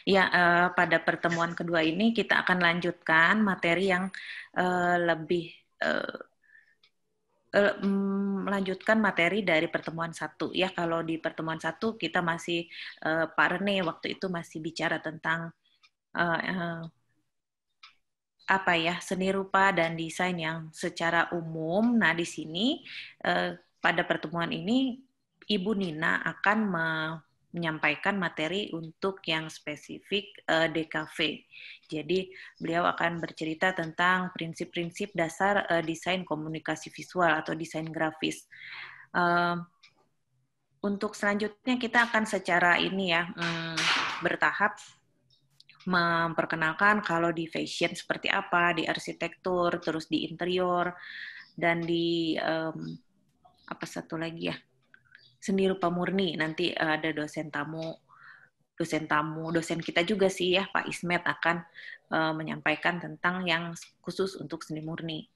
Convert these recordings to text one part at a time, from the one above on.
Ya, pada pertemuan kedua ini kita akan lanjutkan materi yang lebih melanjutkan materi dari pertemuan satu. Ya, kalau di pertemuan satu kita masih Pak Rene waktu itu masih bicara tentang apa ya, seni rupa dan desain yang secara umum. Nah, di sini pada pertemuan ini Ibu Nina akan menyampaikan materi untuk yang spesifik DKV. Jadi, beliau akan bercerita tentang prinsip-prinsip dasar desain komunikasi visual atau desain grafis. Untuk selanjutnya kita akan secara ini ya, bertahap memperkenalkan kalau di fashion seperti apa, di arsitektur, terus di interior, dan di apa satu lagi ya, seni rupa murni. Nanti ada dosen kita juga sih ya, Pak Ismet akan menyampaikan tentang yang khusus untuk seni murni.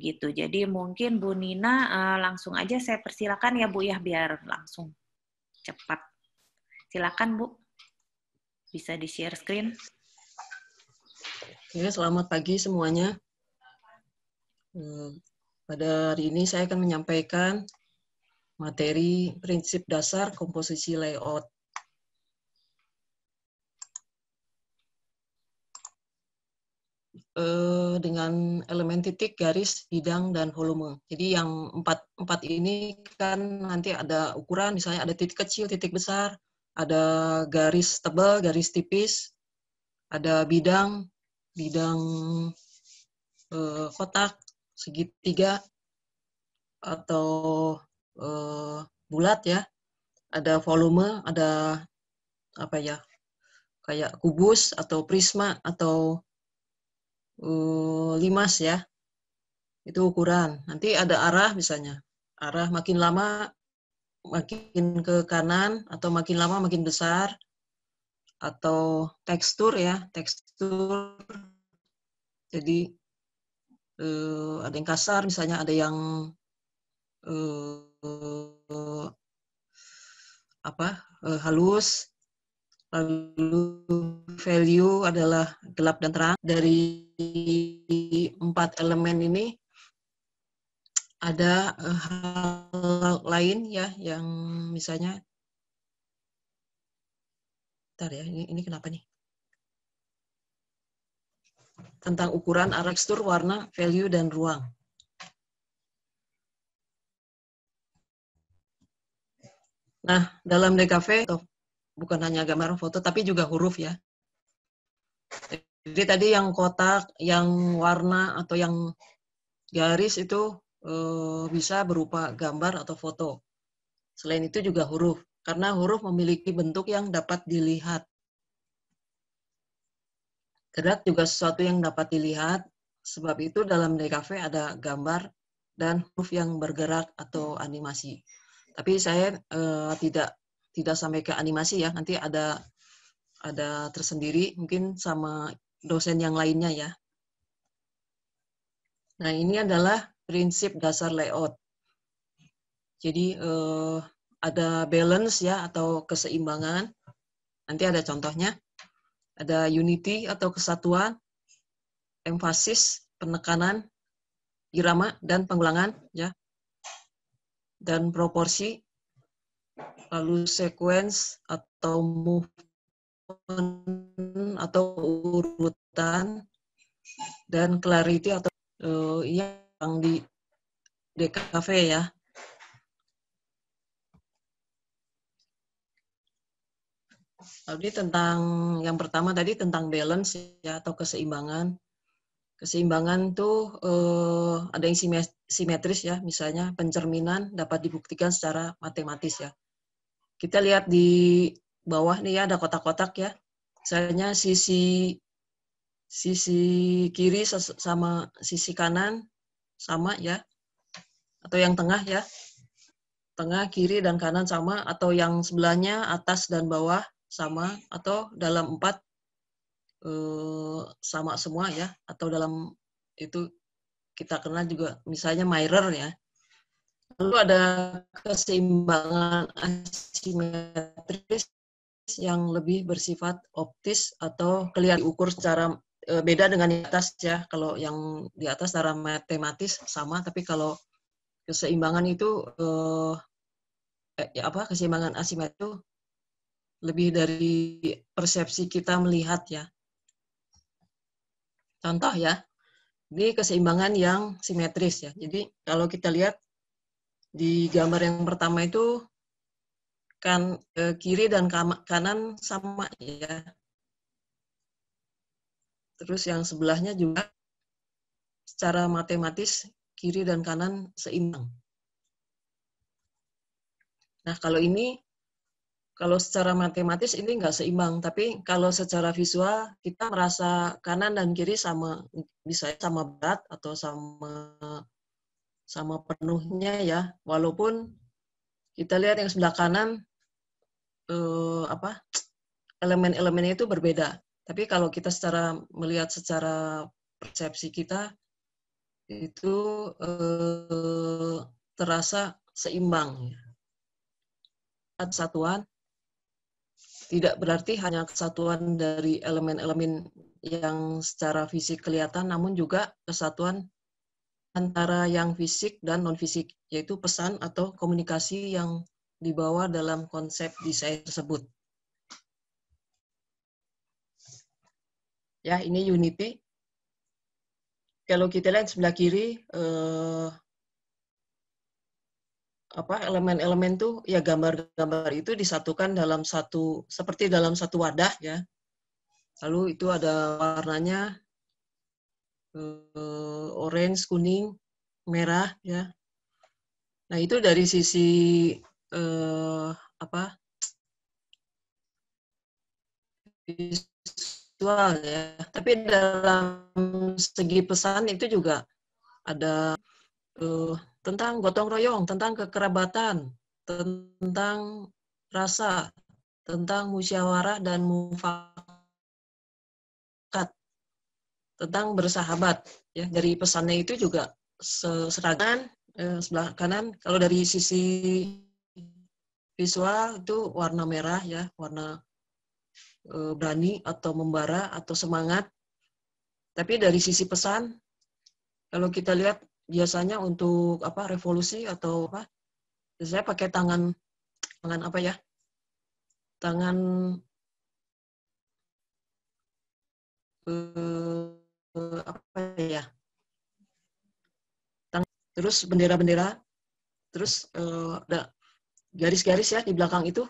Gitu. Jadi mungkin Bu Nina langsung aja saya persilakan ya Bu ya, biar langsung cepat. Silakan Bu. Bisa di-share screen. Oke, selamat pagi semuanya. Pada hari ini saya akan menyampaikan materi prinsip dasar komposisi layout. Dengan elemen titik, garis, bidang, dan volume. Jadi yang empat ini kan nanti ada ukuran, misalnya ada titik kecil, titik besar, ada garis tebal, garis tipis, ada bidang kotak, segitiga, atau bulat ya, ada volume, ada apa ya, kayak kubus atau prisma atau limas ya, itu ukuran. Nanti ada arah misalnya, arah makin lama makin ke kanan atau makin lama makin besar, atau tekstur ya, tekstur. Jadi ada yang kasar misalnya, ada yang halus. Lalu value adalah gelap dan terang. Dari 4 elemen ini ada hal lain ya, yang misalnya, bentar ya, ini kenapa nih? Tentang ukuran, arah, tekstur, warna, value, dan ruang. Nah, dalam DKV, bukan hanya gambar foto, tapi juga huruf ya. Jadi tadi yang kotak, yang warna, atau yang garis itu bisa berupa gambar atau foto. Selain itu juga huruf, karena huruf memiliki bentuk yang dapat dilihat. Gerak juga sesuatu yang dapat dilihat, sebab itu dalam DKV ada gambar dan huruf yang bergerak atau animasi. Tapi saya tidak sampai ke animasi ya, nanti ada tersendiri mungkin sama dosen yang lainnya ya. Nah, ini adalah prinsip dasar layout. Jadi ada balance ya, atau keseimbangan. Nanti ada contohnya. Ada unity atau kesatuan, emphasis, penekanan, irama dan pengulangan ya. Dan proporsi, lalu sequence atau movement atau urutan, dan clarity atau yang di DKV ya. Jadi tentang yang pertama tadi tentang balance ya, atau keseimbangan. Keseimbangan tuh ada yang simetris ya, misalnya pencerminan dapat dibuktikan secara matematis ya. Kita lihat di bawah nih ya, ada kotak-kotak ya. Misalnya sisi kiri sama sisi kanan sama ya, atau yang tengah ya, tengah, kiri, dan kanan sama, atau yang sebelahnya atas dan bawah sama, atau dalam 4 sama semua ya, atau dalam itu kita kenal juga misalnya mirror ya. Lalu ada keseimbangan asimetris yang lebih bersifat optis atau kelihatan diukur secara beda dengan di atas ya. Kalau yang di atas secara matematis sama, tapi kalau keseimbangan itu keseimbangan asimetris itu lebih dari persepsi kita melihat ya. Contoh ya, ini keseimbangan yang simetris ya. Jadi kalau kita lihat di gambar yang pertama itu kan kiri dan kanan sama ya. Terus yang sebelahnya juga secara matematis kiri dan kanan seimbang. Nah kalau secara matematis ini nggak seimbang, tapi kalau secara visual kita merasa kanan dan kiri sama, bisa sama berat atau sama penuhnya ya, walaupun kita lihat yang sebelah kanan elemen-elemennya itu berbeda. Tapi kalau kita melihat secara persepsi kita itu terasa seimbang. Kesatuan tidak berarti hanya kesatuan dari elemen-elemen yang secara fisik kelihatan, namun juga kesatuan antara yang fisik dan non-fisik, yaitu pesan atau komunikasi yang dibawa dalam konsep desain tersebut. Ya, ini unity. Kalau kita lihat sebelah kiri, elemen-elemen tuh ya gambar-gambar itu disatukan seperti dalam satu wadah ya. Lalu itu ada warnanya orange, kuning, merah ya. Nah itu dari sisi visual ya. Tapi dalam segi pesan itu juga ada tentang gotong royong, tentang kekerabatan, tentang rasa, tentang musyawarah dan mufakat, tentang bersahabat. Ya, dari pesannya itu juga seragam sebelah kanan. Kalau dari sisi visual itu warna merah ya, warna berani atau membara atau semangat. Tapi dari sisi pesan, kalau kita lihat biasanya untuk revolusi atau biasanya pakai tangan terus bendera-bendera, terus ada garis-garis ya di belakang itu,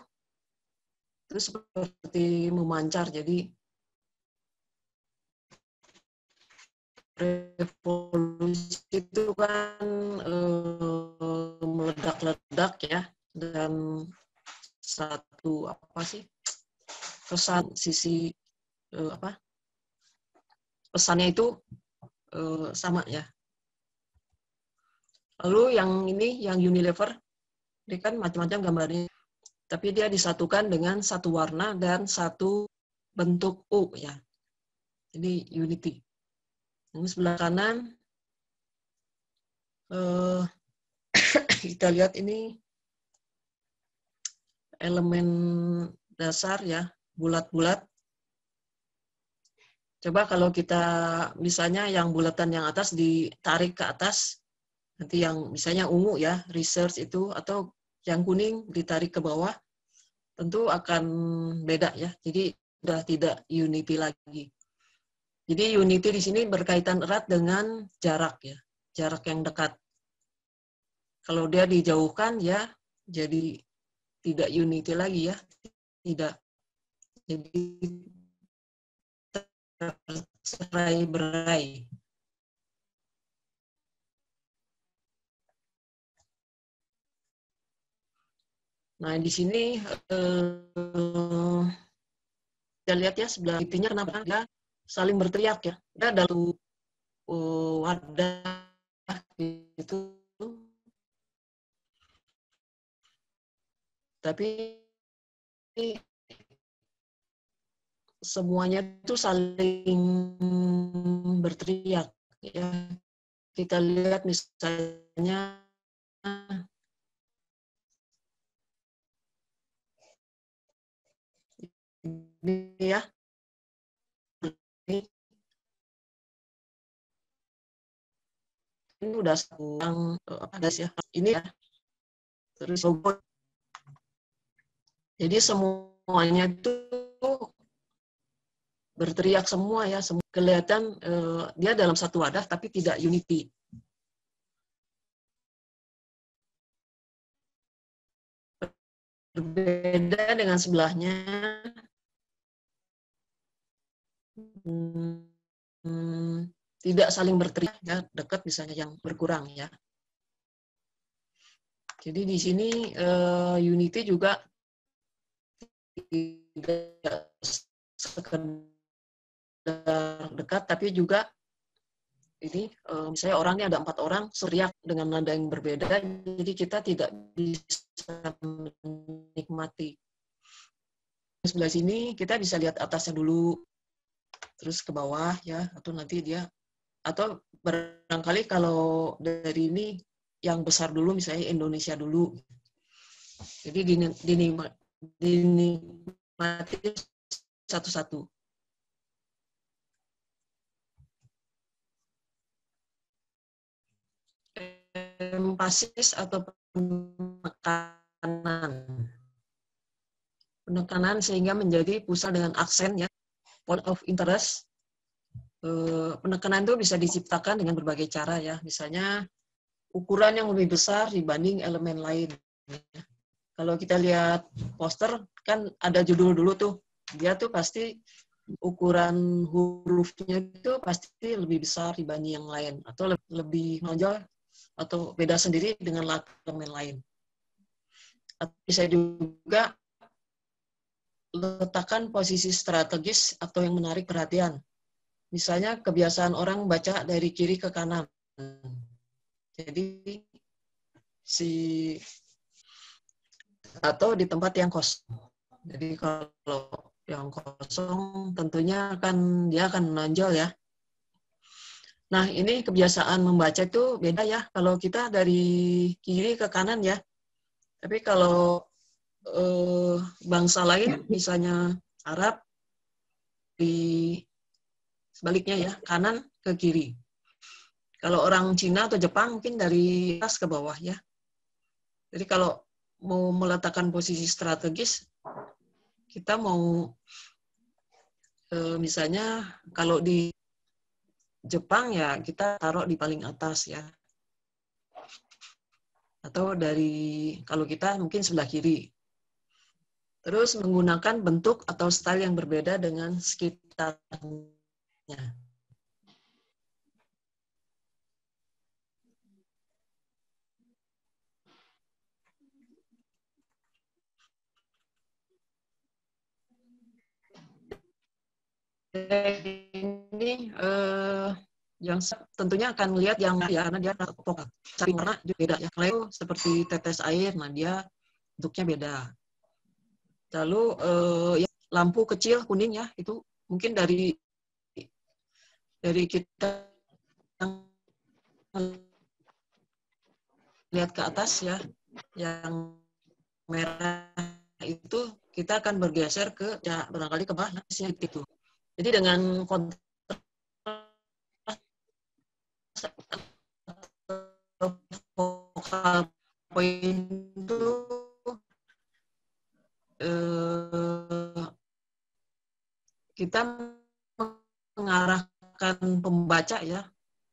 terus seperti memancar. Jadi revolusi itu kan meledak-ledak ya, dan satu pesan sisi pesannya itu sama ya. Lalu yang ini yang Unilever, ini kan macam-macam gambarnya, tapi dia disatukan dengan satu warna dan satu bentuk U ya. Jadi unity. Yang sebelah kanan kita lihat ini elemen dasar ya, bulat-bulat. Coba kalau kita misalnya yang bulatan yang atas ditarik ke atas, nanti yang misalnya ungu ya, research itu, atau yang kuning ditarik ke bawah, tentu akan beda ya. Jadi sudah tidak unity lagi. Jadi unity di sini berkaitan erat dengan jarak ya, jarak yang dekat. Kalau dia dijauhkan ya, jadi tidak unity lagi ya, tidak. Jadi tercerai-berai. Nah, di sini kita lihat ya sebelah kirinya kenapa dia saling berteriak ya. Dia dalam wadah itu, tapi semuanya itu saling berteriak ya. Kita lihat misalnya Ini ya. Ini udah yang ada sih ya. Ini ya. Terus robot. Jadi semuanya itu berteriak semua ya. Semua kelihatan dia dalam satu wadah tapi tidak unity. Berbeda dengan sebelahnya. Tidak saling berteriak ya, dekat misalnya yang berkurang ya. Jadi di sini unity juga tidak sekedar dekat, tapi juga ini misalnya orangnya ada 4 orang teriak dengan nada yang berbeda, jadi kita tidak bisa menikmati. Di sebelah sini kita bisa lihat atasnya dulu, terus ke bawah ya, atau nanti dia, atau barangkali kalau dari ini yang besar dulu, misalnya Indonesia dulu. Jadi dinikmati satu-satu. Empasis atau penekanan. Penekanan sehingga menjadi pusat dengan aksen ya, point of interest. Penekanan itu bisa diciptakan dengan berbagai cara ya, misalnya ukuran yang lebih besar dibanding elemen lain. Kalau kita lihat poster kan ada judul dulu tuh, dia tuh pasti ukuran hurufnya itu pasti lebih besar dibanding yang lain, atau lebih menonjol atau beda sendiri dengan elemen lain. Atau bisa juga letakkan posisi strategis atau yang menarik perhatian. Misalnya kebiasaan orang baca dari kiri ke kanan. Jadi atau di tempat yang kosong. Jadi kalau yang kosong tentunya dia akan menonjol ya. Nah, ini kebiasaan membaca itu beda ya. Kalau kita dari kiri ke kanan ya. Tapi kalau bangsa lain, misalnya Arab, di sebaliknya ya, kanan ke kiri. Kalau orang Cina atau Jepang mungkin dari atas ke bawah ya. Jadi kalau mau meletakkan posisi strategis, kita mau misalnya kalau di Jepang ya kita taruh di paling atas ya. Atau kalau kita mungkin sebelah kiri. Terus menggunakan bentuk atau style yang berbeda dengan sekitarnya. Ini yang tentunya akan melihat yang ya, karena dia vokal. Cari warna juga beda ya. Kalau seperti tetes air, nah dia bentuknya beda. Lalu ya, lampu kecil kuning ya, itu mungkin dari kita lihat ke atas ya, yang merah itu kita akan bergeser ke ya, barangkali ke bawah itu. Jadi dengan kontras vokal point itu kita mengarahkan pembaca ya,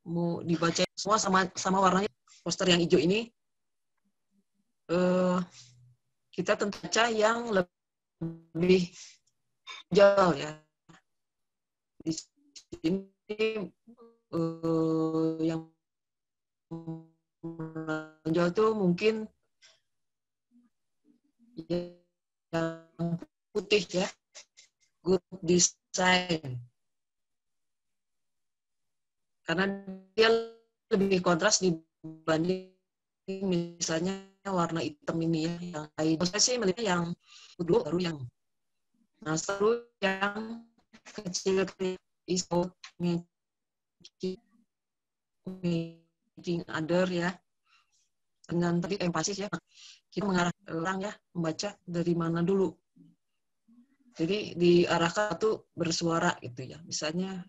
mau dibaca semua sama warnanya. Poster yang hijau ini kita tentu saja yang lebih jauh ya. Di sini yang menonjol itu mungkin yang putih ya, good design, karena dia lebih kontras dibanding misalnya warna hitam ini ya, yang lain. Saya sih melihatnya yang dulu baru yang yang kecil is making other ya, dengan tadi empasis ya, kita mengarah orang ya membaca dari mana dulu. Jadi diarahkan tuh bersuara gitu ya. Misalnya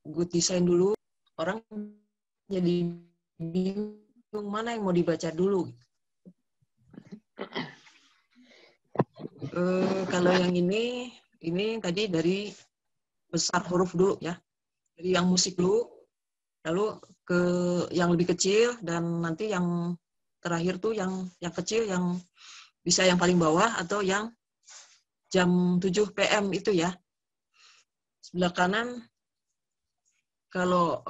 good design dulu, orang jadi bingung mana yang mau dibaca dulu. Kalau yang ini tadi dari besar huruf dulu ya. Jadi yang musik dulu, lalu ke yang lebih kecil, dan nanti yang terakhir tuh yang kecil, yang bisa yang paling bawah atau yang jam 7 PM itu ya. Sebelah kanan kalau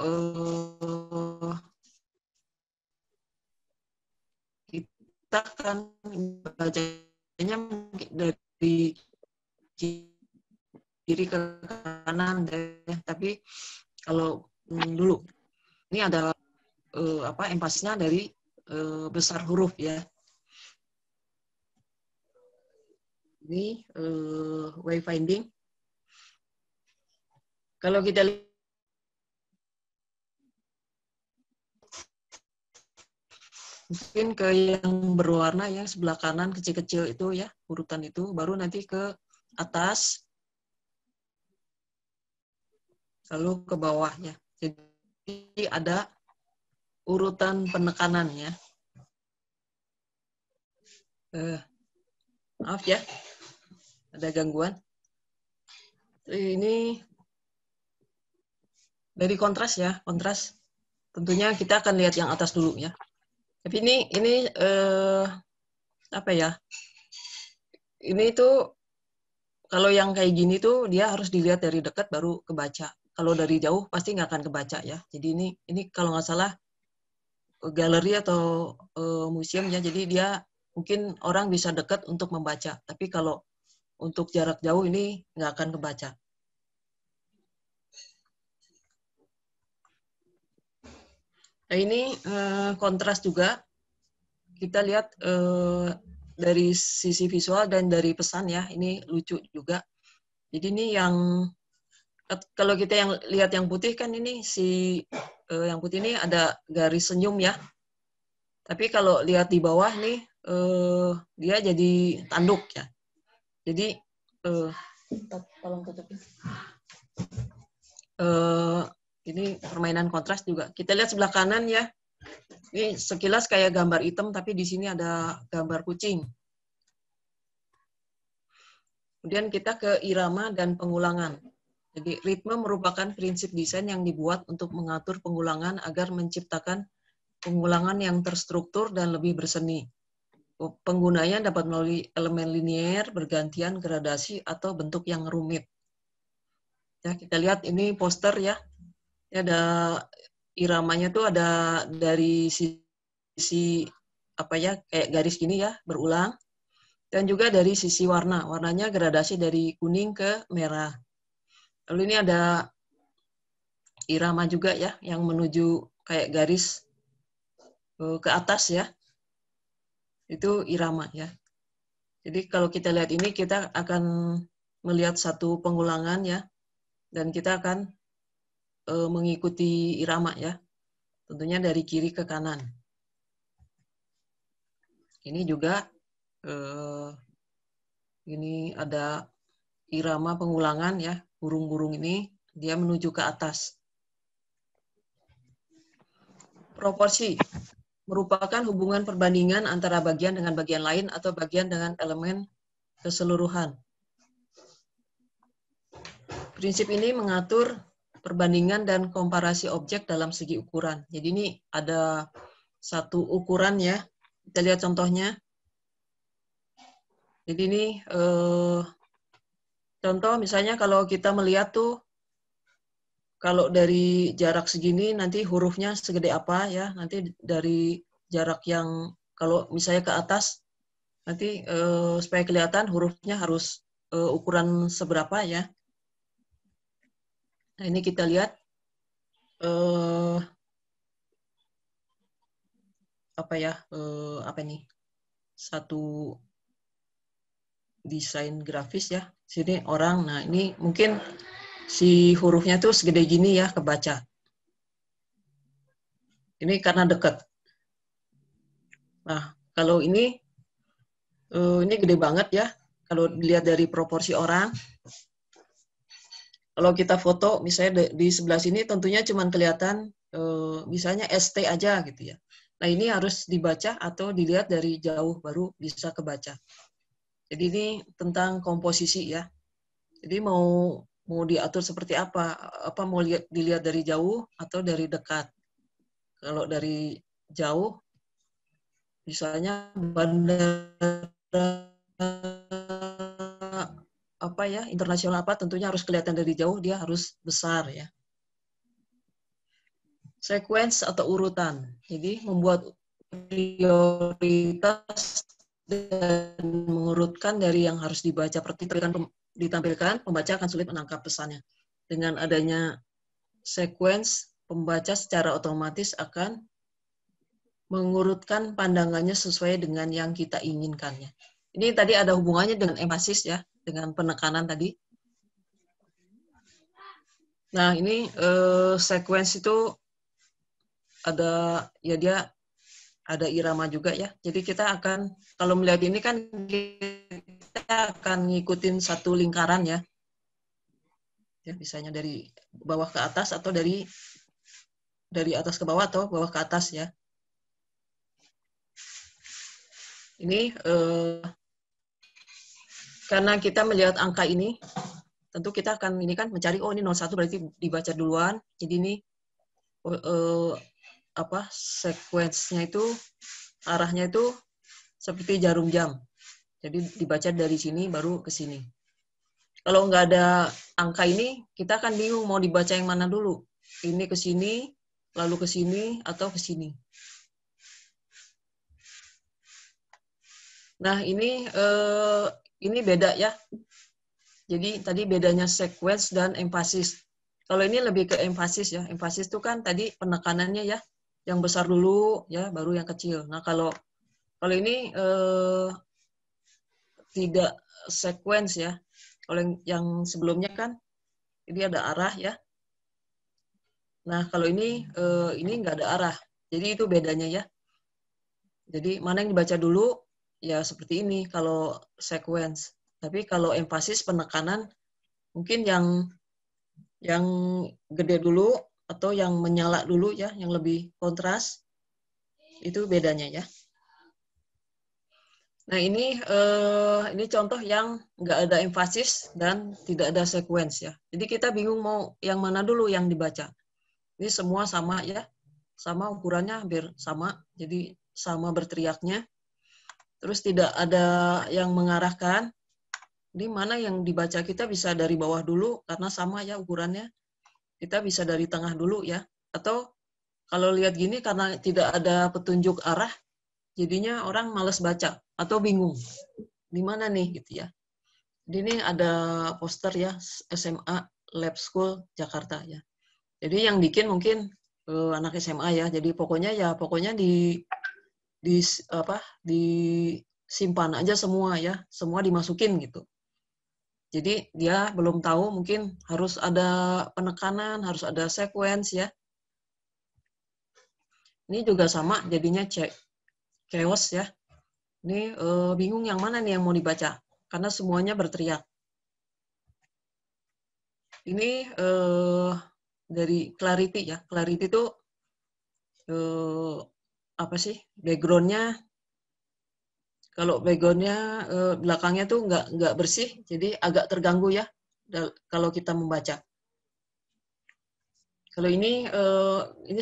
kita akan bacanya dari kiri ke kanan deh. Tapi kalau dulu ini ada empasnya dari besar huruf ya. Ini wayfinding. Kalau kita lihat mungkin ke yang berwarna yang sebelah kanan kecil-kecil itu ya, urutan itu, baru nanti ke atas, lalu ke bawahnya. Jadi ada urutan penekanannya. Maaf ya, ada gangguan. Ini dari kontras ya, kontras. Tentunya kita akan lihat yang atas dulu ya. Tapi ini apa ya? Ini tuh kalau yang kayak gini tuh dia harus dilihat dari dekat baru kebaca. Kalau dari jauh pasti nggak akan kebaca ya. Jadi ini kalau nggak salah galeri atau museum ya. Jadi dia mungkin orang bisa dekat untuk membaca. Tapi kalau untuk jarak jauh ini nggak akan kebaca. Nah, ini kontras juga. Kita lihat dari sisi visual dan dari pesan ya. Ini lucu juga. Jadi ini yang kalau kita yang lihat yang putih kan ini yang putih ini ada garis senyum ya. Tapi kalau lihat di bawah nih dia jadi tanduk ya. Jadi tolong tutupin. Ini permainan kontras juga. Kita lihat sebelah kanan ya. Ini sekilas kayak gambar hitam, tapi di sini ada gambar kucing. Kemudian kita ke irama dan pengulangan. Jadi ritme merupakan prinsip desain yang dibuat untuk mengatur pengulangan agar menciptakan pengulangan yang terstruktur dan lebih berseni. Penggunanya dapat melalui elemen linier, bergantian, gradasi, atau bentuk yang rumit. Ya, kita lihat ini poster ya. Ini ada iramanya tuh ada dari sisi apa ya, kayak garis gini ya, berulang. Dan juga dari sisi warna. Warnanya gradasi dari kuning ke merah. Lalu ini ada irama juga ya, yang menuju kayak garis ke atas ya. Itu irama ya. Jadi kalau kita lihat ini, kita akan melihat satu pengulangan ya. Dan kita akan mengikuti irama ya. Tentunya dari kiri ke kanan. Ini juga ini ada irama pengulangan ya. Burung-burung ini dia menuju ke atas. Proporsi merupakan hubungan perbandingan antara bagian dengan bagian lain atau bagian dengan elemen keseluruhan. Prinsip ini mengatur perbandingan dan komparasi objek dalam segi ukuran. Jadi ini ada satu ukuran ya. Kita lihat contohnya. Jadi ini contoh misalnya kalau kita melihat tuh, kalau dari jarak segini nanti hurufnya segede apa ya. Nanti dari jarak yang kalau misalnya ke atas, nanti supaya kelihatan hurufnya harus ukuran seberapa ya. Nah ini kita lihat apa nih, satu desain grafis ya. Sini orang, nah ini mungkin si hurufnya tuh segede gini ya kebaca. Ini karena dekat. Nah kalau ini gede banget ya. kalau dilihat dari proporsi orang, kalau kita foto misalnya di sebelah sini tentunya cuma kelihatan misalnya ST aja gitu ya. Nah ini harus dibaca atau dilihat dari jauh baru bisa kebaca. Jadi ini tentang komposisi ya. Jadi mau diatur seperti apa? Apa mau dilihat dari jauh atau dari dekat? Kalau dari jauh, misalnya bandara apa ya internasional apa, tentunya harus kelihatan dari jauh, dia harus besar ya. Sequence atau urutan. Jadi membuat prioritas dan mengurutkan dari yang harus dibaca. Ditampilkan, pembaca akan sulit menangkap pesannya. Dengan adanya sequence, pembaca secara otomatis akan mengurutkan pandangannya sesuai dengan yang kita inginkannya. Ini tadi ada hubungannya dengan emphasis ya, dengan penekanan tadi. Nah, ini sequence itu ada ya dia ada irama juga ya. Jadi kita akan kalau melihat ini kan kita akan ngikutin satu lingkaran ya. Ya, misalnya dari bawah ke atas atau dari atas ke bawah atau bawah ke atas ya. Ini karena kita melihat angka ini, tentu kita akan ini kan mencari oh ini 01 berarti dibaca duluan. Jadi ini apa sequence-nya itu arahnya itu seperti jarum jam. Jadi dibaca dari sini baru ke sini. Kalau nggak ada angka ini, kita akan bingung mau dibaca yang mana dulu. Ini ke sini, lalu ke sini, atau ke sini. Nah, ini beda ya. Jadi tadi bedanya sequence dan emphasis. Kalau ini lebih ke emphasis ya. Emphasis itu kan tadi penekanannya ya, yang besar dulu ya, baru yang kecil. Nah, kalau ini tidak sequence ya. Kalau yang sebelumnya kan ini ada arah ya. Nah, kalau ini nggak ada arah. Jadi itu bedanya ya. Jadi mana yang dibaca dulu ya seperti ini kalau sequence. Tapi kalau emphasis penekanan mungkin yang gede dulu atau yang menyala dulu ya, yang lebih kontras. Itu bedanya ya. Nah, ini contoh yang nggak ada emphasis dan tidak ada sequence ya. Jadi kita bingung mau yang mana dulu yang dibaca. Ini semua sama ya, sama ukurannya hampir sama, jadi sama berteriaknya. Terus tidak ada yang mengarahkan. Ini mana yang dibaca kita bisa dari bawah dulu karena sama ya ukurannya. Kita bisa dari tengah dulu ya. Atau kalau lihat gini karena tidak ada petunjuk arah, jadinya orang malas baca atau bingung. Di mana nih gitu ya. Jadi ini ada poster ya SMA Lab School Jakarta ya. Jadi yang bikin mungkin anak SMA ya. Jadi pokoknya disimpan aja semua ya. Semua dimasukin gitu. Jadi dia belum tahu mungkin harus ada penekanan, harus ada sequence ya. Ini juga sama jadinya chaos ya. Ini bingung yang mana nih yang mau dibaca karena semuanya berteriak. Ini dari clarity ya. Clarity itu apa sih backgroundnya? Kalau backgroundnya belakangnya tuh nggak bersih, jadi agak terganggu ya kalau kita membaca. Kalau ini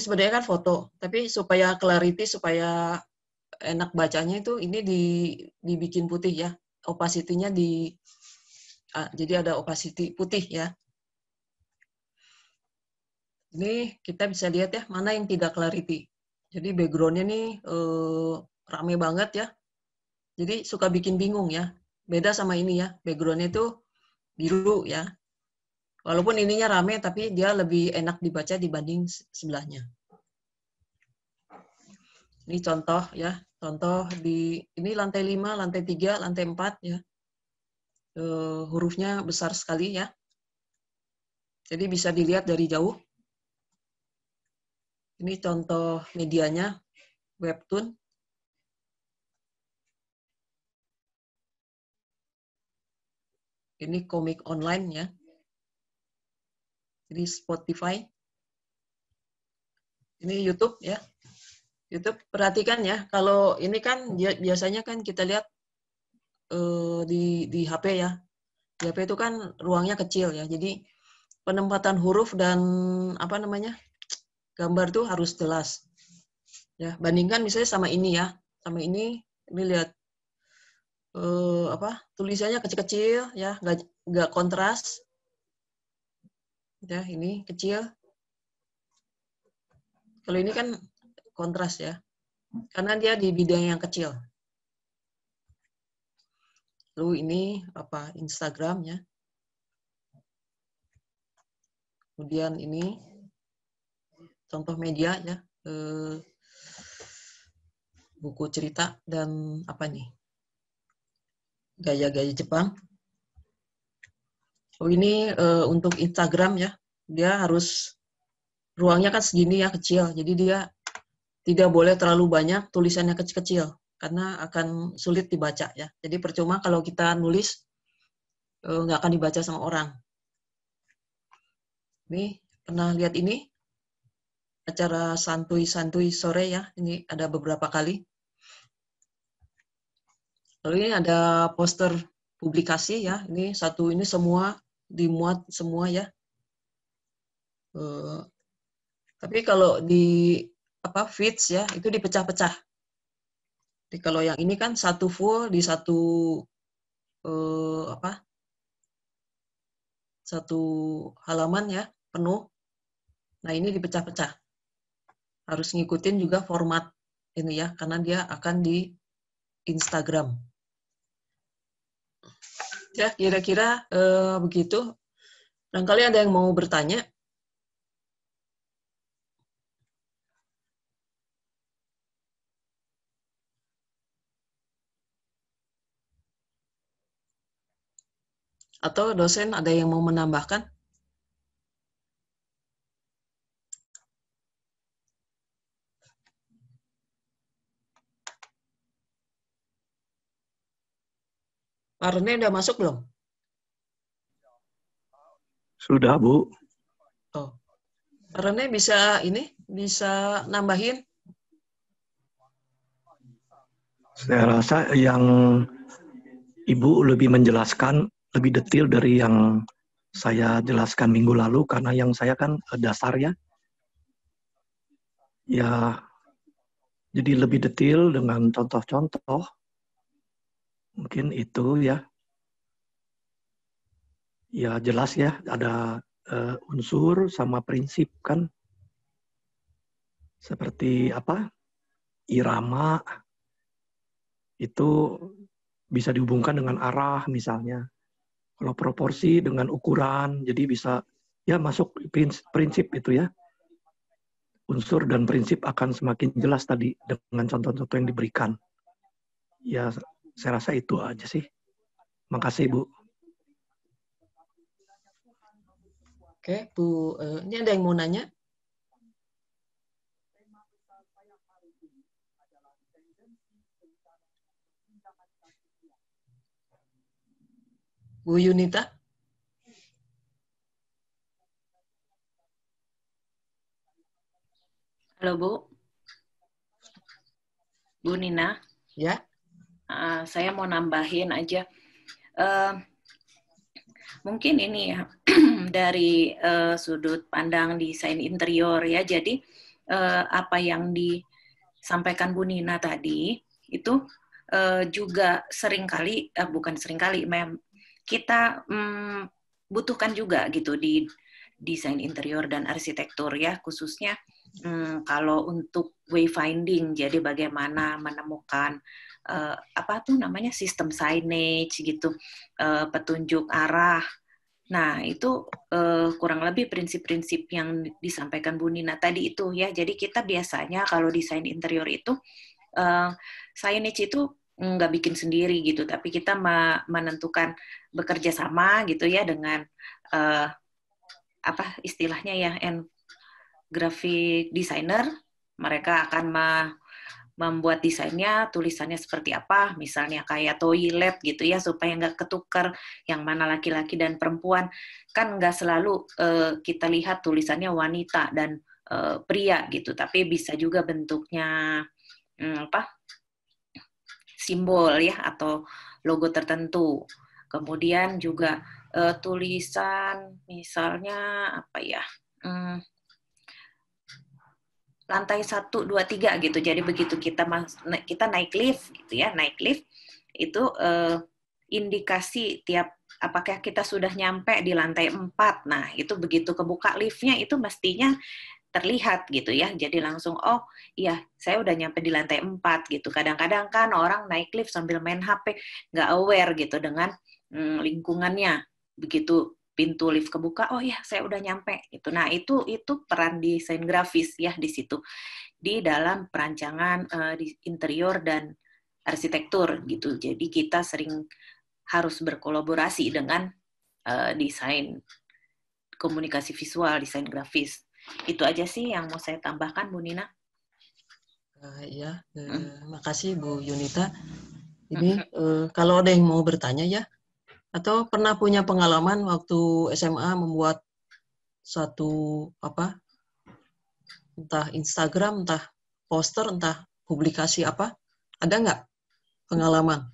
sebenarnya kan foto, tapi supaya clarity, supaya enak bacanya itu ini dibikin putih ya, opacity-nya jadi ada opacity putih ya. Ini kita bisa lihat ya mana yang tidak clarity. Jadi background-nya nih rame banget ya. Jadi suka bikin bingung ya. Beda sama ini ya, background-nya itu biru ya. Walaupun ininya rame, tapi dia lebih enak dibaca dibanding sebelahnya. Ini contoh ya, contoh ini lantai 5, lantai 3, lantai 4 ya. Hurufnya besar sekali ya. Jadi bisa dilihat dari jauh. Ini contoh medianya, webtoon. Ini komik online ya. Ini Spotify. Ini YouTube ya. YouTube, perhatikan ya. Kalau ini kan biasanya kan kita lihat di HP ya. Di HP itu kan ruangnya kecil ya. Jadi penempatan huruf dan apa namanya gambar tuh harus jelas. Ya, bandingkan misalnya sama ini ya. Sama ini lihat tulisannya kecil-kecil ya, nggak kontras. Ya, ini kecil. Kalau ini kan kontras ya, karena dia di bidang yang kecil. Lalu ini Instagram ya. Kemudian ini contoh media ya, buku cerita dan gaya-gaya Jepang. Oh ini untuk Instagram ya, dia harus ruangnya kan segini ya, kecil. Jadi dia tidak boleh terlalu banyak tulisannya kecil-kecil karena akan sulit dibaca ya. Jadi percuma kalau kita nulis nggak akan dibaca sama orang. Nih pernah lihat ini acara santuy-santuy sore ya. Ini ada beberapa kali. Lalu ini ada poster publikasi ya. Ini semua dimuat semua ya. Tapi kalau di feeds ya itu dipecah-pecah. Jadi kalau yang ini kan satu full di satu halaman ya penuh. Nah ini dipecah-pecah. Harus ngikutin juga format ini ya karena dia akan di Instagram. Ya kira-kira begitu. Barangkali ada yang mau bertanya. Atau dosen ada yang mau menambahkan? Pak Rene udah masuk belum? Sudah, Bu. Oh. Pak Rene bisa nambahin? Saya rasa yang Ibu lebih menjelaskan lebih detail dari yang saya jelaskan minggu lalu, karena yang saya kan dasar ya. Ya, jadi lebih detail dengan contoh-contoh. Mungkin itu ya. Ya jelas ya, ada unsur sama prinsip kan. Seperti irama, itu bisa dihubungkan dengan arah misalnya. Kalau proporsi dengan ukuran, jadi bisa ya masuk prinsip itu ya. Unsur dan prinsip akan semakin jelas tadi dengan contoh-contoh yang diberikan. Ya, saya rasa itu aja sih. Makasih, Bu. Oke, Bu. Ini ada yang mau nanya? Bu Yunita? Halo Bu, Bu Nina. Ya. Saya mau nambahin aja. Mungkin ini ya dari sudut pandang desain interior ya. Jadi apa yang disampaikan Bu Nina tadi itu juga bukan seringkali, kita butuhkan juga gitu di desain interior dan arsitektur ya, khususnya kalau untuk wayfinding, jadi bagaimana menemukan sistem signage gitu, petunjuk arah. Nah itu kurang lebih prinsip-prinsip yang disampaikan Bu Nina tadi itu ya. Jadi kita biasanya kalau desain interior itu signage itu nggak bikin sendiri gitu, tapi kita menentukan bekerja sama gitu ya dengan istilahnya ya graphic designer. Mereka akan membuat desainnya, tulisannya seperti apa, misalnya kayak toilet gitu ya, supaya nggak ketukar yang mana laki-laki dan perempuan. Kan nggak selalu kita lihat tulisannya wanita dan pria gitu, tapi bisa juga bentuknya simbol ya atau logo tertentu. Kemudian juga tulisan misalnya apa ya, lantai 1, 2, 3 gitu. Jadi begitu kita naik lift gitu ya, naik lift itu indikasi tiap apakah kita sudah nyampe di lantai 4. Nah, itu begitu kebuka liftnya itu mestinya terlihat gitu ya. Jadi langsung, oh iya saya udah nyampe di lantai 4 gitu. Kadang-kadang kan orang naik lift sambil main HP, nggak aware gitu dengan lingkungannya. Begitu pintu lift kebuka, oh iya saya udah nyampe gitu. Nah itu peran desain grafis ya di situ, di dalam perancangan di interior dan arsitektur gitu. Jadi kita sering harus berkolaborasi dengan desain komunikasi visual, desain grafis. Itu aja sih yang mau saya tambahkan, Bu Nina. Iya, makasih Bu Yunita. Ini kalau ada yang mau bertanya ya, atau pernah punya pengalaman waktu SMA membuat satu entah Instagram, entah poster, entah publikasi apa, ada nggak pengalaman?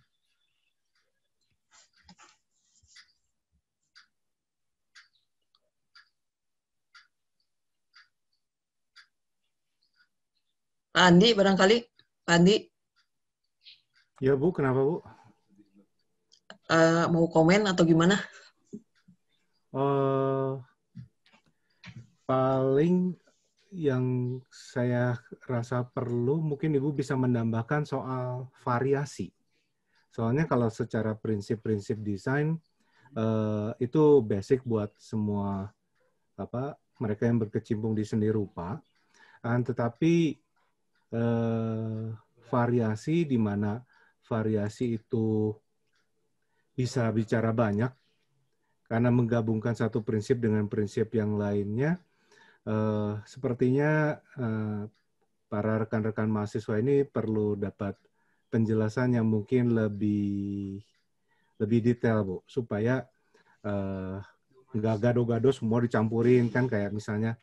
Pak Andi barangkali, Pak Andi. Ya Bu, kenapa Bu? Mau komen atau gimana? Paling yang saya rasa perlu mungkin Ibu bisa menambahkan soal variasi. Soalnya kalau secara prinsip-prinsip desain itu basic buat semua mereka yang berkecimpung di seni rupa. Tetapi variasi di mana variasi itu bisa bicara banyak karena menggabungkan satu prinsip dengan prinsip yang lainnya. Sepertinya para rekan-rekan mahasiswa ini perlu dapat penjelasan yang mungkin lebih detail, Bu, supaya nggak gado-gado semua dicampurin, kan kayak misalnya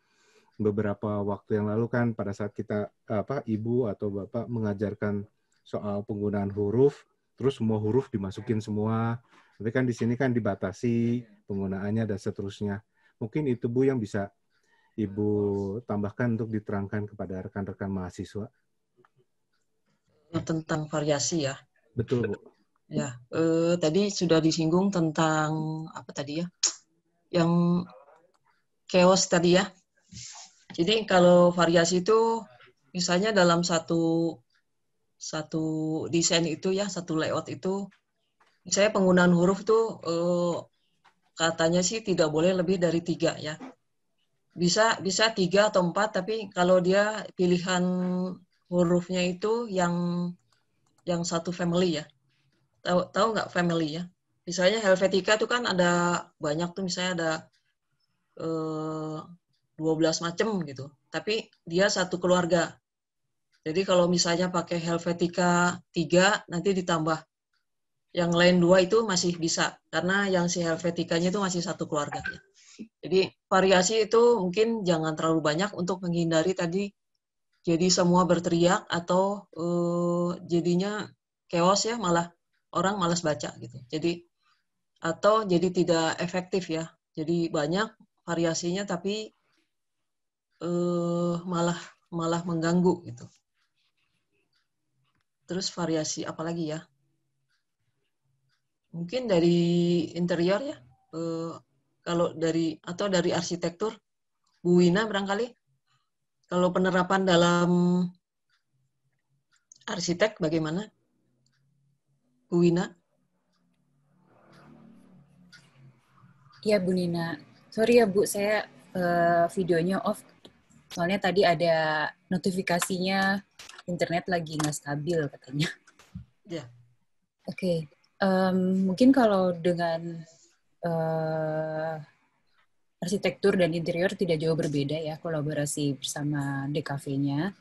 beberapa waktu yang lalu kan pada saat kita Ibu atau Bapak mengajarkan soal penggunaan huruf, terus semua huruf dimasukin semua, tapi kan di sini kan dibatasi penggunaannya dan seterusnya. Mungkin itu Bu yang bisa Ibu tambahkan untuk diterangkan kepada rekan-rekan mahasiswa. Tentang variasi ya. Betul, Bu. Ya, tadi sudah disinggung tentang apa tadi ya? Yang chaos tadi ya. Jadi kalau variasi itu misalnya dalam satu desain itu ya, satu layout itu, misalnya penggunaan huruf itu katanya sih tidak boleh lebih dari 3 ya. Bisa 3 atau 4, tapi kalau dia pilihan hurufnya itu yang satu family ya. Tahu nggak family ya? Misalnya Helvetica itu kan ada banyak tuh, misalnya ada 12 macam gitu. Tapi dia satu keluarga. Jadi kalau misalnya pakai Helvetica 3, nanti ditambah yang lain 2 itu masih bisa. Karena yang si Helveticanya itu masih satu keluarga. Jadi variasi itu mungkin jangan terlalu banyak untuk menghindari tadi jadi semua berteriak atau jadinya chaos ya, malah orang malas baca gitu. Jadi atau jadi tidak efektif ya. Jadi banyak variasinya tapi malah mengganggu gitu. Terus variasi apa lagi ya? Mungkin dari interior ya. Kalau dari arsitektur, Bu Wina barangkali. Kalau penerapan dalam arsitek bagaimana? Bu Wina? Ya Bu Nina, sorry ya Bu, saya videonya off. Soalnya tadi ada notifikasinya internet lagi nggak stabil katanya. Ya. Oke. Mungkin kalau dengan arsitektur dan interior tidak jauh berbeda ya, kolaborasi bersama DKV-nya.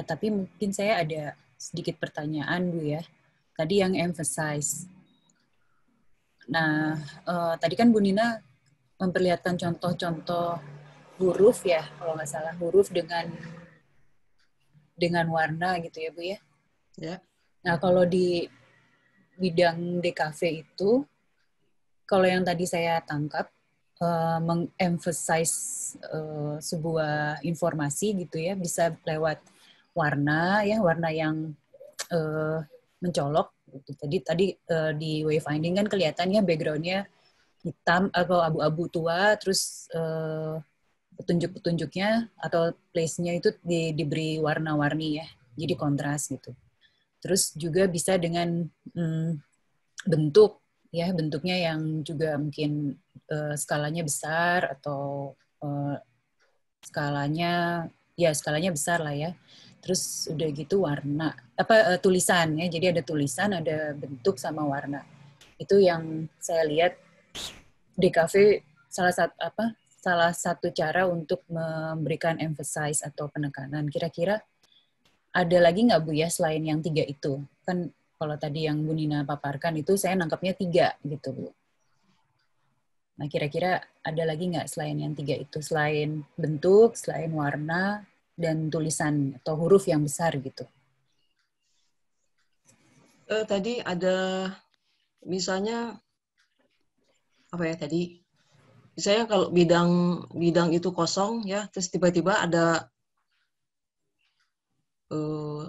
Tapi mungkin saya ada sedikit pertanyaan, Bu ya. Tadi yang emphasize. Nah, tadi kan Bu Nina memperlihatkan contoh-contoh huruf ya, kalau nggak salah huruf dengan warna gitu ya Bu ya. Ya. Nah, kalau di bidang DKV itu, kalau yang tadi saya tangkap, mengemphasize sebuah informasi gitu ya, bisa lewat warna ya, warna yang mencolok. Gitu. Tadi di wayfinding kan kelihatannya background-nya hitam atau abu-abu tua, terus petunjuk-petunjuknya atau place-nya itu diberi warna-warni ya, jadi kontras gitu. Terus juga bisa dengan bentuk ya, bentuknya yang juga mungkin skalanya besar atau skalanya besar lah ya. Terus udah gitu warna tulisan ya. Jadi ada tulisan, ada bentuk sama warna. Itu yang saya lihat DKV salah satu cara untuk memberikan emphasize atau penekanan. Kira-kira ada lagi nggak Bu ya selain yang 3 itu? Kan kalau tadi yang Bu Nina paparkan itu saya nangkapnya 3 gitu Bu. Nah kira-kira ada lagi nggak selain yang 3 itu? Selain bentuk, selain warna, dan tulisan atau huruf yang besar gitu. Tadi ada misalnya apa ya tadi? Misalnya kalau bidang itu kosong ya, terus tiba-tiba ada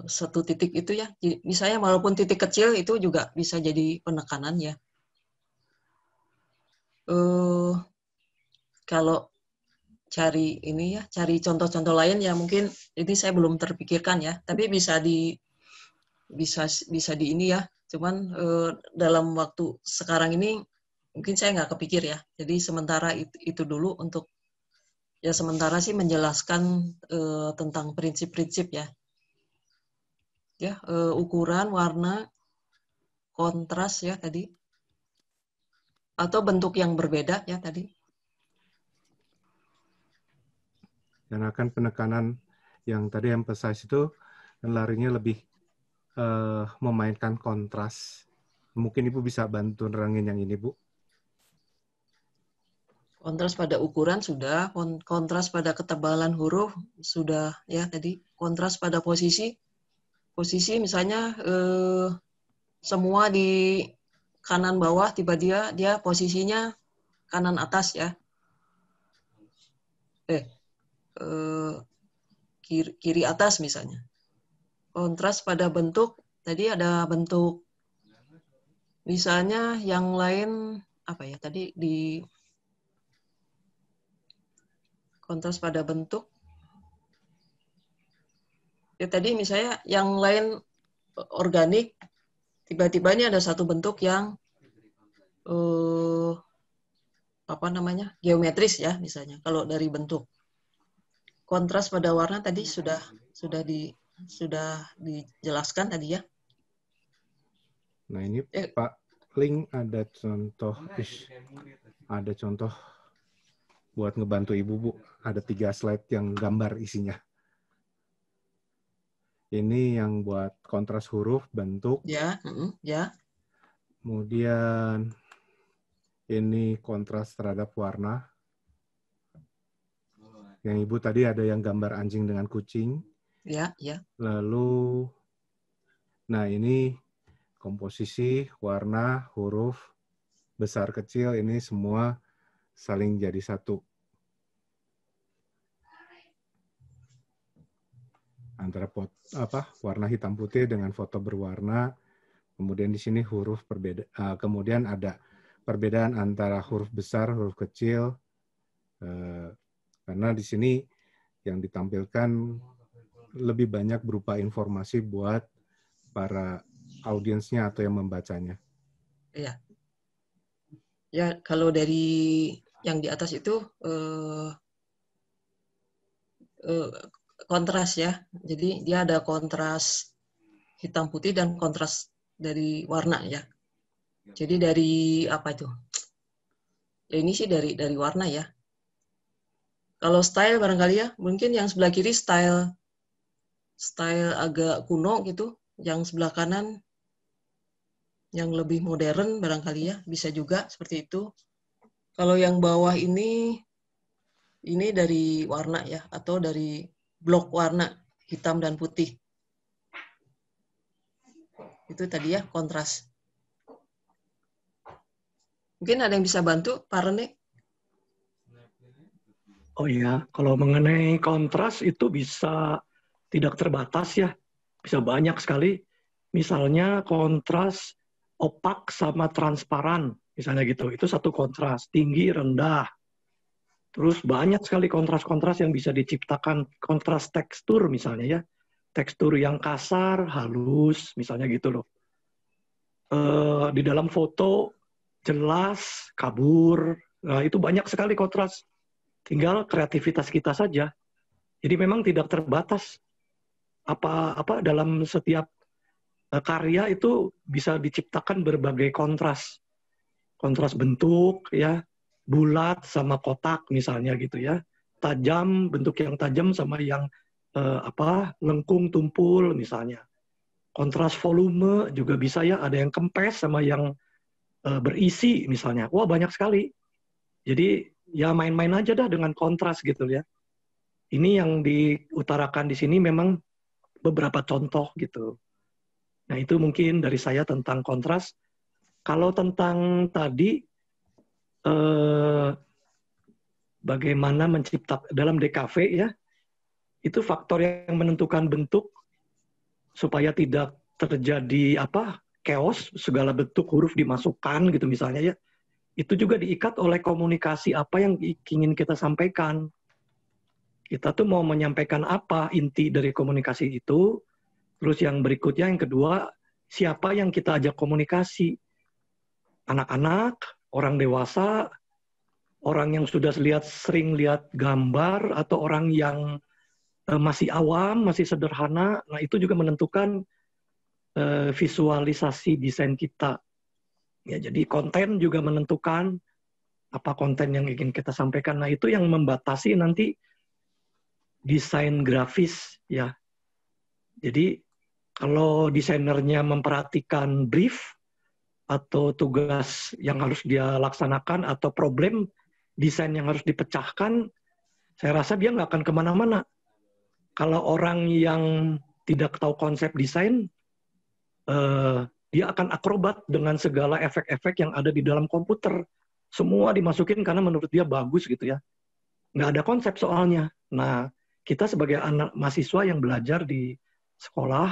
satu titik itu ya, misalnya walaupun titik kecil itu juga bisa jadi penekanan ya. Kalau cari ini ya, cari contoh-contoh lain ya mungkin ini saya belum terpikirkan ya, tapi bisa di ini ya. Cuman dalam waktu sekarang ini mungkin saya nggak kepikir ya. Jadi sementara itu dulu untuk ya sementara sih menjelaskan tentang prinsip-prinsip ya. Ya, ukuran, warna, kontras ya tadi. Atau bentuk yang berbeda ya tadi. Dan akan penekanan yang tadi emphasize itu larinya lebih memainkan kontras. Mungkin Ibu bisa bantu nerangin yang ini, Bu. Kontras pada ukuran sudah, kontras pada ketebalan huruf sudah ya tadi. Kontras pada posisi misalnya semua di kanan bawah tiba dia posisinya kanan atas ya. Kiri atas misalnya. Kontras pada bentuk, tadi ada bentuk misalnya yang lain apa ya tadi di kontras pada bentuk. Ya tadi misalnya yang lain organik, tiba-tiba ini ada satu bentuk yang geometris ya misalnya kalau dari bentuk. Kontras pada warna tadi sudah dijelaskan tadi ya. Nah ini Pak Link ada contoh buat ngebantu Ibu, Bu. Ada 3 slide yang gambar isinya. Ini yang buat kontras huruf, bentuk. Ya, ya. Kemudian ini kontras terhadap warna. Yang Ibu tadi ada yang gambar anjing dengan kucing. Ya, ya. Lalu, nah ini komposisi, warna, huruf, besar kecil, ini semua saling jadi satu. Antara warna hitam putih dengan foto berwarna, kemudian di sini huruf berbeda, kemudian ada perbedaan antara huruf besar, huruf kecil, karena di sini yang ditampilkan lebih banyak berupa informasi buat para audiensnya atau yang membacanya. Iya. Ya, kalau dari yang di atas itu kontras ya. Jadi dia ada kontras hitam putih dan kontras dari warna ya. Jadi dari apa itu? Ya ini sih dari warna ya. Kalau style barangkali ya, mungkin yang sebelah kiri style style agak kuno gitu. Yang sebelah kanan yang lebih modern barangkali ya, bisa juga seperti itu. Kalau yang bawah ini dari warna ya, atau dari blok warna hitam dan putih. Itu tadi ya, kontras. Mungkin ada yang bisa bantu, Pak Rene? Oh iya, kalau mengenai kontras itu bisa tidak terbatas ya, bisa banyak sekali. Misalnya kontras opak sama transparan, misalnya gitu. Itu satu kontras, tinggi, rendah. Terus banyak sekali kontras-kontras yang bisa diciptakan, kontras tekstur misalnya ya. Tekstur yang kasar, halus, misalnya gitu loh. Di dalam foto jelas, kabur. Nah, itu banyak sekali kontras. Tinggal kreativitas kita saja. Jadi memang tidak terbatas. Apa dalam setiap karya itu bisa diciptakan berbagai kontras. Kontras bentuk ya, bulat sama kotak misalnya gitu ya. Tajam, bentuk yang tajam sama yang lengkung tumpul misalnya. Kontras volume juga bisa ya, ada yang kempes sama yang berisi misalnya. Wah, banyak sekali. Jadi ya main-main aja dah dengan kontras gitu ya. Ini yang diutarakan di sini memang beberapa contoh gitu. Nah, itu mungkin dari saya tentang kontras. Kalau tentang tadi bagaimana menciptakan dalam DKV ya, itu faktor yang menentukan bentuk supaya tidak terjadi chaos, segala bentuk huruf dimasukkan gitu misalnya ya. Itu juga diikat oleh komunikasi apa yang ingin kita sampaikan. Kita tuh mau menyampaikan apa inti dari komunikasi itu. Terus yang berikutnya, yang kedua, siapa yang kita ajak komunikasi. Anak-anak, orang dewasa, orang yang sudah sering lihat gambar, atau orang yang masih awam, masih sederhana. Nah, itu juga menentukan visualisasi desain kita. Ya, jadi konten juga menentukan apa konten yang ingin kita sampaikan. Nah, itu yang membatasi nanti desain grafis ya. Jadi kalau desainernya memperhatikan brief atau tugas yang harus dia laksanakan atau problem desain yang harus dipecahkan, saya rasa dia nggak akan kemana-mana. Kalau orang yang tidak tahu konsep desain, dia akan akrobat dengan segala efek-efek yang ada di dalam komputer. Semua dimasukin karena menurut dia bagus gitu ya. Nggak ada konsep soalnya. Nah, kita sebagai anak mahasiswa yang belajar di sekolah,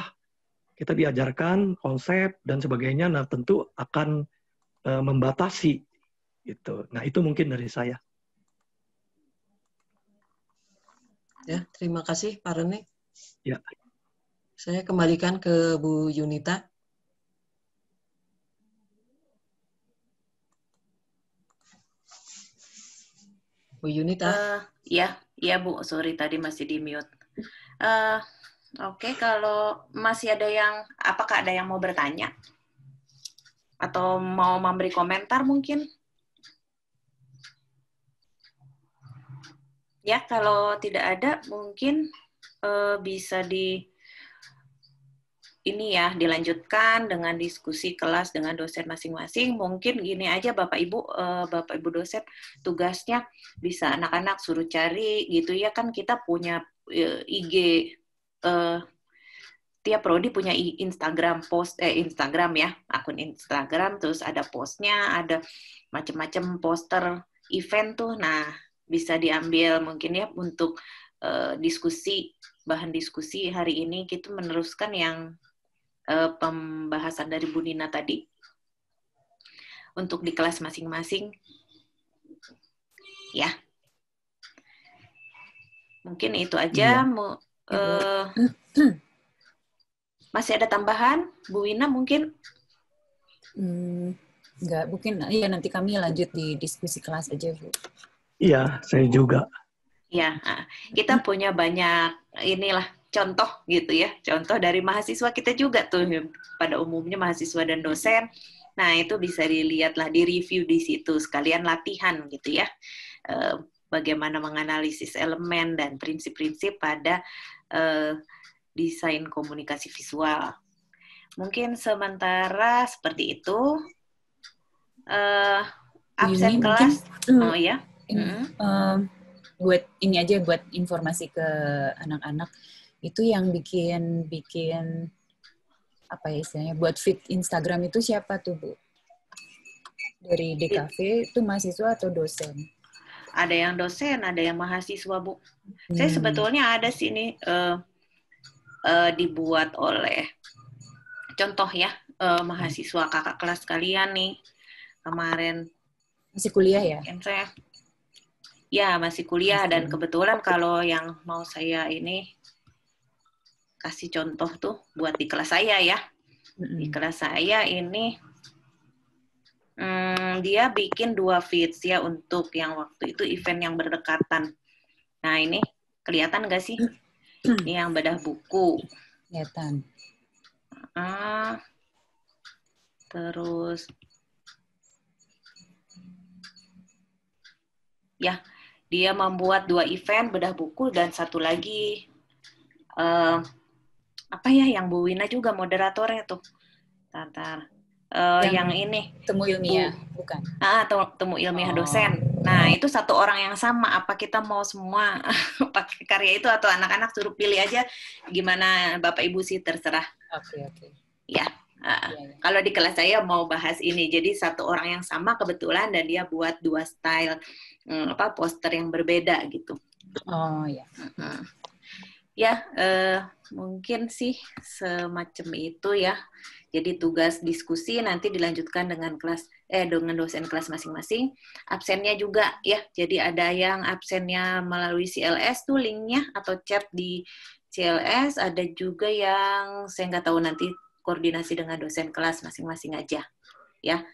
kita diajarkan konsep dan sebagainya, nah tentu akan membatasi. Gitu. Nah, itu mungkin dari saya. Ya, terima kasih Pak Rene. Ya. Saya kembalikan ke Bu Yunita. Bu Yunita. Ya Bu, sorry tadi masih di mute. Oke, kalau masih ada yang, apakah ada yang mau bertanya? Atau mau memberi komentar mungkin? Ya, kalau tidak ada mungkin bisa dilanjutkan dengan diskusi kelas dengan dosen masing-masing. Mungkin gini aja Bapak Ibu dosen, tugasnya bisa anak-anak suruh cari gitu ya, kan kita punya IG, tiap prodi punya Instagram ya, akun Instagram, terus ada postnya, ada macam-macam poster event tuh. Nah, bisa diambil mungkin ya untuk bahan diskusi hari ini, kita meneruskan yang pembahasan dari Bu Nina tadi untuk di kelas masing-masing ya. Mungkin itu aja. Masih ada tambahan Bu Wina mungkin? Enggak, mungkin ya nanti kami lanjut di diskusi kelas aja Bu. Iya, saya juga. Ya, kita punya banyak contoh gitu ya, contoh dari mahasiswa kita juga tuh, pada umumnya mahasiswa dan dosen. Nah, itu bisa dilihatlah, di review di situ, sekalian latihan gitu ya, bagaimana menganalisis elemen dan prinsip-prinsip pada desain komunikasi visual. Mungkin sementara seperti itu. Absen Yuni, kelas. mungkin, Oh ya. Buat ini aja, buat informasi ke anak-anak, itu yang bikin apa ya istilahnya, buat feed Instagram itu siapa tuh, Bu? Dari DKV itu mahasiswa atau dosen? Ada yang dosen, ada yang mahasiswa, Bu. Saya sebetulnya ada sini dibuat oleh, contoh ya, mahasiswa kakak kelas kalian nih, kemarin. Masih kuliah ya? Saya, ya masih kuliah, dan kebetulan kalau yang mau saya ini kasih contoh tuh buat di kelas saya ya. Di kelas saya ini dia bikin 2 feeds ya untuk yang waktu itu event yang berdekatan. Nah ini kelihatan nggak sih? Ini yang bedah buku. Kelihatan. Terus ya, dia membuat 2 event bedah buku dan satu lagi apa ya yang Bu Wina juga moderatornya tuh. Yang ini temu ilmiah, bukan? Temu ilmiah dosen. Nah, itu satu orang yang sama. Apa kita mau semua pakai karya itu atau anak-anak suruh pilih aja gimana Bapak Ibu sih, terserah. Oke. Ya. Kalau di kelas saya mau bahas ini. Jadi satu orang yang sama kebetulan dan dia buat 2 style poster yang berbeda gitu. Oh ya. Ya, mungkin sih semacam itu ya. Jadi tugas diskusi nanti dilanjutkan dengan dengan dosen kelas masing-masing. Absennya juga ya. Jadi ada yang absennya melalui CLS tuh linknya atau chat di CLS. Ada juga yang saya nggak tahu, nanti koordinasi dengan dosen kelas masing-masing aja. Ya.